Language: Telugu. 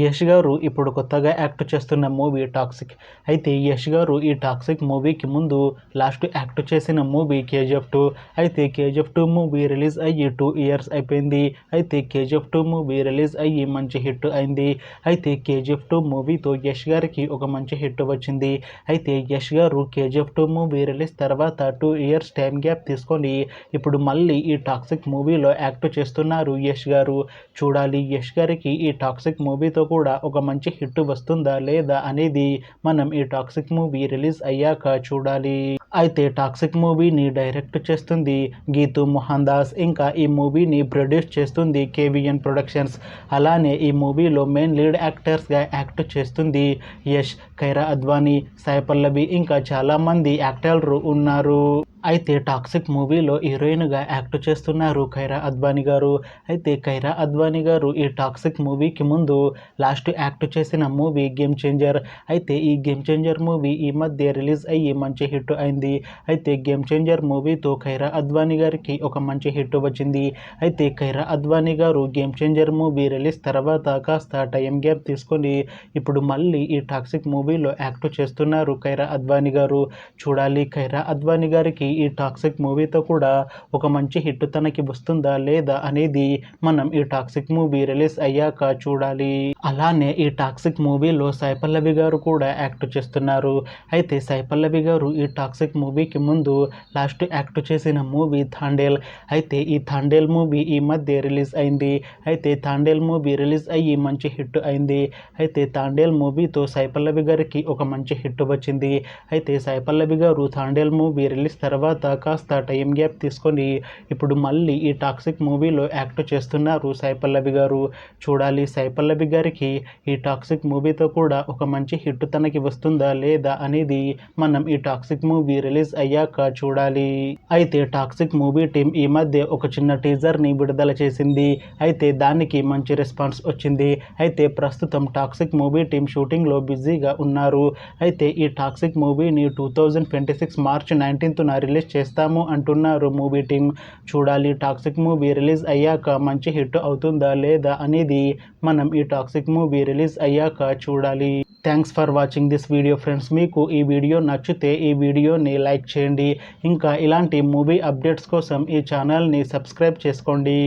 యష్ గారు ఇప్పుడు కొత్తగా యాక్ట్ చేస్తున్న మూవీ టాక్సిక్. అయితే యష్ గారు ఈ టాక్సిక్ మూవీకి ముందు లాస్ట్ యాక్ట్ చేసిన మూవీ KGF 2. అయితే KGF 2 మూవీ రిలీజ్ అయ్యి 2 ఇయర్స్ అయిపోయింది. అయితే KGF 2 మూవీ రిలీజ్ అయ్యి మంచి హిట్ అయింది. అయితే KGF 2 మూవీతో యష్ గారికి ఒక మంచి హిట్ వచ్చింది. అయితే యష్ గారు KGF 2 మూవీ రిలీజ్ తర్వాత 2 ఇయర్స్ టైం గ్యాప్ తీసుకొని ఇప్పుడు మళ్ళీ ఈ టాక్సిక్ మూవీలో యాక్ట్ చేస్తున్నారు యష్ గారు. చూడాలి యష్ గారికి ఈ టాక్సిక్ మూవీతో కూడా ఒక మంచి హిట్ వస్తుందా లేదా అనేది మనం ఈ టాక్సిక్ మూవీ రిలీజ్ అయ్యాక చూడాలి. అయితే టాక్సిక్ మూవీని డైరెక్ట్ చేస్తుంది గీతూ మోహన్ దాస్. ఇంకా ఈ మూవీని ప్రొడ్యూస్ చేస్తుంది KVN ప్రొడక్షన్స్. అలానే ఈ మూవీలో మెయిన్ లీడ్ యాక్టర్స్గా యాక్ట్ చేస్తుంది యష్, కైరా అద్వానీ, సాయి పల్లవి ఇంకా చాలామంది యాక్టర్లు ఉన్నారు. అయితే టాక్సిక్ మూవీలో హీరోయిన్గా యాక్ట్ చేస్తున్నారు కైరా అద్వానీ గారు. అయితే కైరా అద్వానీ గారు ఈ టాక్సిక్ మూవీకి ముందు లాస్ట్ యాక్ట్ చేసిన మూవీ గేమ్ చేంజర్. అయితే ఈ గేమ్ చేంజర్ మూవీ ఈ మధ్య రిలీజ్ అయ్యి మంచి హిట్ అయింది. అయితే గేమ్ చేంజర్ మూవీతో కైరా అద్వానీ గారికి ఒక మంచి హిట్ వచ్చింది. అయితే కైరా అద్వానీ గారు గేమ్ చేంజర్ మూవీ రిలీజ్ తర్వాత కాస్త టైం గ్యాప్ తీసుకొని ఇప్పుడు మళ్ళీ ఈ టాక్సిక్ మూవీలో యాక్ట్ చేస్తున్నారు కైరా అద్వానీ గారు. చూడాలి కైరా అద్వానీ గారికి ఈ టాక్సిక్ మూవీతో కూడా ఒక మంచి హిట్ తనకి వస్తుందా లేదా అనేది మనం ఈ టాక్సిక్ మూవీ రిలీజ్ అయ్యాక చూడాలి. అలానే ఈ టాక్సిక్ మూవీలో సాయి పల్లవి గారు కూడా యాక్ట్ చేస్తున్నారు. అయితే సాయి పల్లవి గారు ఈ టాక్సిక్ మూవీకి ముందు లాస్ట్ యాక్ట్ చేసిన మూవీ థాండేల్. అయితే ఈ థాండేల్ మూవీ ఈ మధ్య రిలీజ్ అయింది. అయితే థాండేల్ మూవీ రిలీజ్ అయ్యి మంచి హిట్ అయింది. అయితే థాండేల్ మూవీతో సాయి పల్లవి గారికి ఒక మంచి హిట్ వచ్చింది. అయితే సాయి పల్లవి గారు థాండేల్ మూవీ రిలీజ్ తర్వాత కాస్త టైం గ్యాప్ తీసుకొని ఇప్పుడు మళ్ళీ ఈ టాక్సిక్ మూవీలో యాక్ట్ చేస్తున్నారు సాయి పల్లవి గారు. చూడాలి సాయి పల్లవి గారికి ఈ టాక్సిక్ మూవీతో కూడా ఒక మంచి హిట్ తనకి వస్తుందా లేదా అనేది మనం ఈ టాక్సిక్ మూవీ రిలీజ్ అయ్యాక చూడాలి. అయితే టాక్సిక్ మూవీ టీం ఈ మధ్య ఒక చిన్న టీజర్ని విడుదల చేసింది. అయితే దానికి మంచి రెస్పాన్స్ వచ్చింది. అయితే ప్రస్తుతం టాక్సిక్ మూవీ టీం షూటింగ్లో బిజీగా ఉన్నారు. అయితే ఈ టాక్సిక్ మూవీని 2026 మార్చి 19న రిలీజ్ చేస్తాము అంటున్నారు మూవీ టీం. చూడాలి టాక్సిక్ మూవీ రిలీజ్ అయ్యాక మంచి హిట్ అవుతుందా లేదా అనేది మనం ఈ టాక్సిక్ మూవీ రిలీజ్ అయ్యాక చూడాలి. Thanks for watching this video friends. మీకు ఈ వీడియో నచ్చితే ఈ వీడియోని లైక్ చేయండి. ఇంకా ఇలాంటి మూవీ అప్డేట్స్ కోసం ఈ ఛానల్ని సబ్స్క్రైబ్ చేసుకోండి.